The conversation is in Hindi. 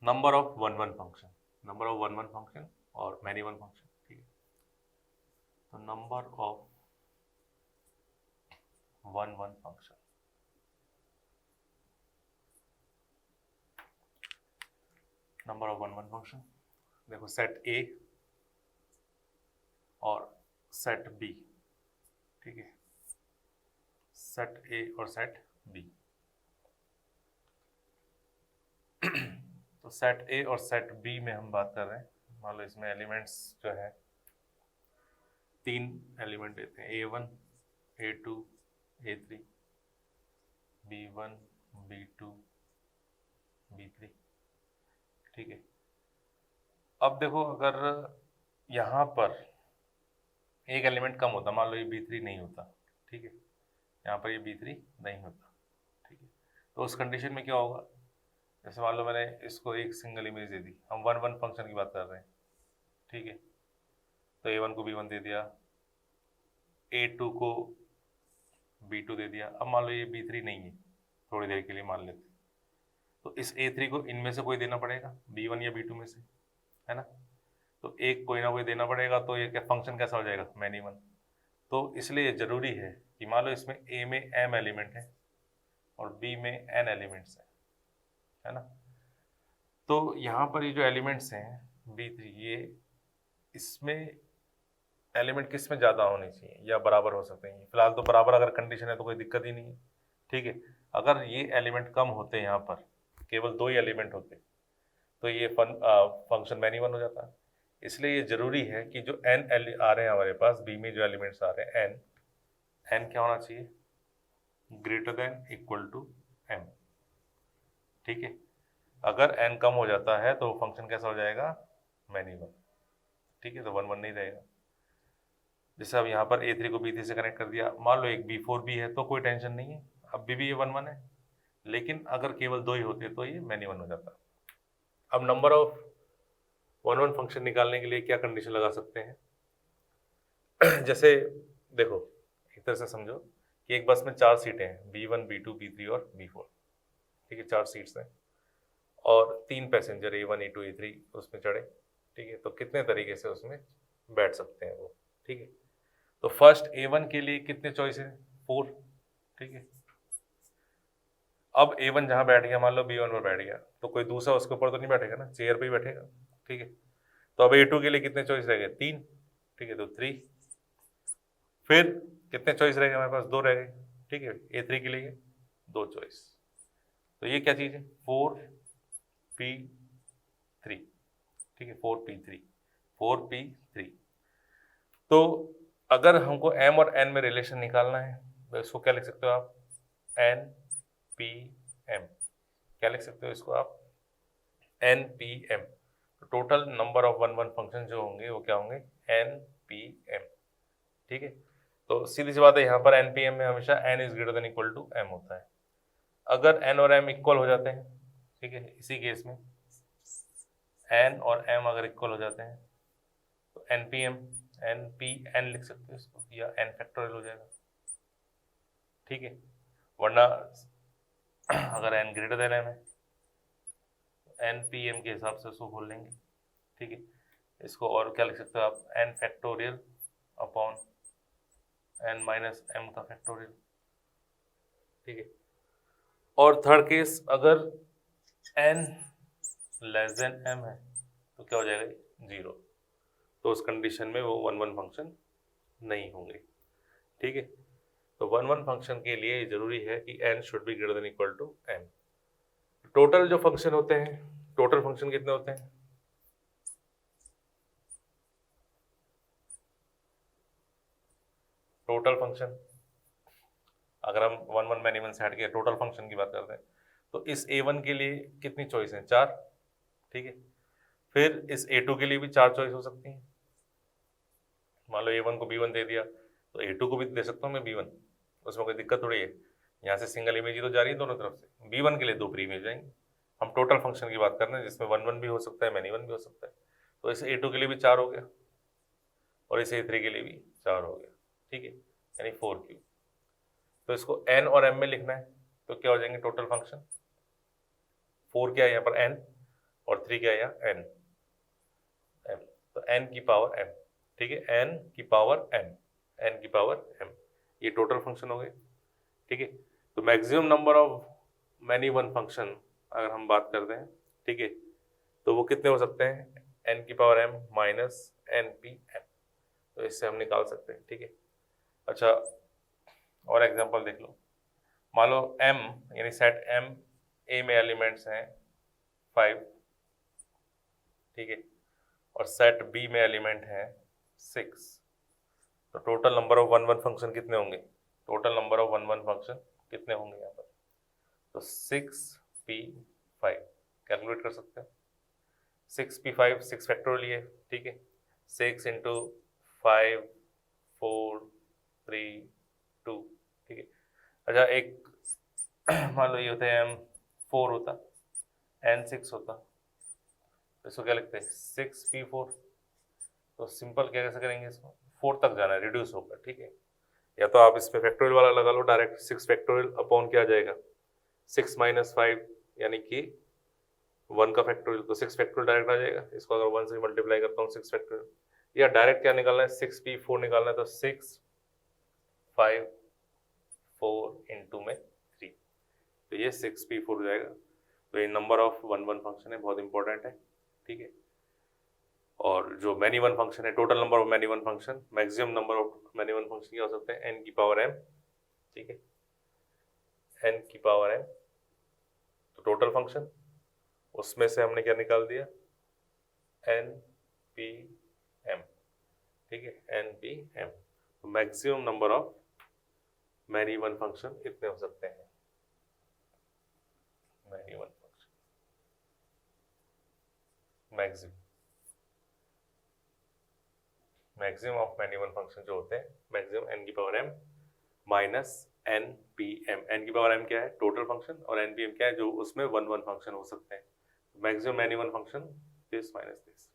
Number of one one function और मैनी वन फंक्शन, ठीक है। तो number of one one function, number of one one function, देखो सेट ए और सेट बी, ठीक है, सेट ए और सेट बी। तो सेट ए और सेट बी में हम बात कर रहे हैं, मान लो इसमें एलिमेंट्स जो है 3 एलिमेंट देते हैं, A1 A2 A3, B1 B2 B3, ठीक है। अब देखो अगर यहाँ पर एक एलिमेंट कम होता, मान लो ये B3 नहीं होता, ठीक है, यहाँ पर ये B3 नहीं होता, ठीक है, तो उस कंडीशन में क्या होगा, जैसे मान लो मैंने इसको एक सिंगल इमेज दे दी, हम वन वन फंक्शन की बात कर रहे हैं, ठीक है। तो A1 को B1 दे दिया, A2 को B2 दे दिया। अब मान लो ये B3 नहीं है, थोड़ी देर के लिए मान लेते, तो इस A3 को इनमें से कोई देना पड़ेगा, B1 या B2 में से, है ना। तो एक कोई ना कोई देना पड़ेगा, तो ये क्या फंक्शन कैसा हो जाएगा, मैनी वन। तो इसलिए ज़रूरी है कि मान लो इसमें A में m एलिमेंट है और B में n एलिमेंट्स है ना। तो यहाँ पर ये जो एलिमेंट्स हैं B3, ये इसमें एलिमेंट किस में ज़्यादा होने चाहिए या बराबर हो सकते हैं। फिलहाल तो बराबर अगर कंडीशन है तो कोई दिक्कत ही नहीं है, ठीक है। अगर ये एलिमेंट कम होते, यहाँ पर केवल 2 ही एलिमेंट होते, तो ये फंक्शन मैनी वन हो जाता है। इसलिए ये ज़रूरी है कि जो n आ रहे हैं हमारे पास, बी में जो एलिमेंट्स आ रहे हैं n क्या होना चाहिए, greater than equal to m, ठीक है। अगर n कम हो जाता है तो फंक्शन कैसा हो जाएगा, मैनी वन, ठीक है। तो वन वन नहीं रहेगा। जैसे अब यहाँ पर A3 को B3 से कनेक्ट कर दिया, मान लो एक B4 भी है तो कोई टेंशन नहीं है, अब भी ये वन वन है, लेकिन अगर केवल 2 ही होते तो ये मैनी वन हो जाता। अब number of one one function निकालने के लिए क्या कंडीशन लगा सकते हैं। जैसे देखो, एक तरह से समझो कि एक बस में 4 सीटें हैं, B1 B2 B3 और B4, ठीक है, 4 सीट्स हैं और 3 पैसेंजर A1 A2 A3 उसमें चढ़े, ठीक है। तो कितने तरीके से उसमें बैठ सकते हैं वो, ठीक है। तो फर्स्ट A1 के लिए कितने चॉइस है, 4, ठीक है। अब A1 जहाँ बैठ गया, मान लो B1 पर बैठ गया, तो कोई दूसरा उसके ऊपर तो नहीं बैठेगा ना, चेयर पे ही बैठेगा, ठीक है। तो अब A2 के लिए कितने चॉइस रह गए, 3, ठीक है, तो 3। फिर कितने चॉइस रह गए हमारे पास, 2 रह गए, ठीक है। A3 के लिए 2 चॉइस, तो ये क्या चीज़ है, 4P3, ठीक है, 4P3। तो अगर हमको M और N में रिलेशन निकालना है तो इसको क्या लिख सकते हो आप, NPM, क्या लिख सकते हो इसको आप, NPM। तो total number of one one function जो होंगे वो क्या होंगे, NPM, ठीक है। तो सीधी सी बात है, यहाँ पर NPM में हमेशा n is greater than equal to m होता है। अगर n और m इक्वल हो जाते हैं, ठीक है, इसी केस में n और m अगर इक्वल हो जाते हैं तो NPN लिख सकते हो इसको, या n फैक्टोरियल हो जाएगा, ठीक है। वरना अगर n ग्रेटर देन m है तो NPM के हिसाब से उसको खोल लेंगे, ठीक है। इसको और क्या लिख सकते हो आप, n factorial upon n minus m का फैक्टोरियल, ठीक है। और थर्ड केस, अगर n लेस देन m है तो क्या हो जाएगा, 0, तो उस कंडीशन में वो वन वन फंक्शन नहीं होंगे, ठीक है। तो वन वन फंक्शन के लिए जरूरी है कि n should be greater than equal to m। Total जो फंक्शन होते हैं, टोटल फंक्शन कितने होते हैं, टोटल फंक्शन, अगर हम वन वन मैनी वन से हट के टोटल फंक्शन की बात करते हैं, तो इस A1 के लिए कितनी चॉइस है, 4, ठीक है। फिर इस A2 के लिए भी 4 चॉइस हो सकती हैं। मान लो A1 को B1 दे दिया तो A2 को भी दे सकता हूँ मैं B1, उसमें कोई दिक्कत थोड़ी है, यहाँ से सिंगल इमेज ही तो जा रही है दोनों तरफ से। B1 के लिए 2 प्री इमेज जाएंगे। हम टोटल फंक्शन की बात कर रहे हैं जिसमें वन वन भी हो सकता है, मैनी वन भी हो सकता है। तो इस A2 के लिए भी 4 हो गया और इस A3 के लिए भी 4 हो गया, ठीक है, यानी 4 क्यूब। तो इसको n और m में लिखना है तो क्या हो जाएंगे टोटल फंक्शन, 4 क्या है यहाँ पर n, और 3 क्या आया n m, तो n की पावर m, ठीक है, n की पावर m, n की पावर m, ये टोटल फंक्शन हो गए, ठीक है। तो maximum number of many one function अगर हम बात करते हैं, ठीक है, तो वो कितने हो सकते हैं, n की power m minus n p m, तो इससे हम निकाल सकते हैं, ठीक है। अच्छा, और एग्जांपल देख लो, मान लो m यानी सेट m a में एलिमेंट्स हैं 5, ठीक है, और सेट b में एलिमेंट है 6, तो total number of one one function कितने होंगे, total number of one one function कितने होंगे यहाँ पर, तो 6p5 कैलकुलेट कर सकते हैं। 6p5 6 फैक्टोरियल है, ठीक है, 6 इंटू 5 4 3 2, ठीक है। अच्छा, एक मान लो ये होता है m4 होता, n6 होता, तो इसको क्या लिखते हैं 6p4, तो सिंपल क्या कैसे करेंगे, इसको 4 तक जाना है रिड्यूस होकर, ठीक है। या तो आप इसमें फैक्टोरियल वाला लगा लो डायरेक्ट, 6 फैक्टोरियल अपॉन क्या आ जाएगा 6 माइनस 5 यानी कि 1 का फैक्टोरियल, तो 6 फैक्टोरियल डायरेक्ट आ जाएगा, इसको अगर 1 से मल्टीप्लाई करता हूँ 6 फैक्टोरियल, या डायरेक्ट क्या निकालना है 6p4 निकालना है, तो 6 5 4 इंटू में 3, तो ये 6p4 हो जाएगा। तो ये number of one one function है, बहुत इंपॉर्टेंट है, ठीक है। और जो मैनी वन फंक्शन है, total number of many one function, maximum number of many one function क्या हो सकते हैं, n की पावर m, ठीक है, n की पावर m, तो टोटल फंक्शन उसमें से हमने क्या निकाल दिया n p m, ठीक है, n p m, तो maximum number of many one function इतने हो सकते हैं, many one function maximum of many one function जो होते हैं, मैक्सिमम n की power m minus n p m, n की पावर m क्या है टोटल फंक्शन, और एन पी एम क्या है जो उसमें वन वन फंक्शन हो सकते हैं, maximum many one function this minus this.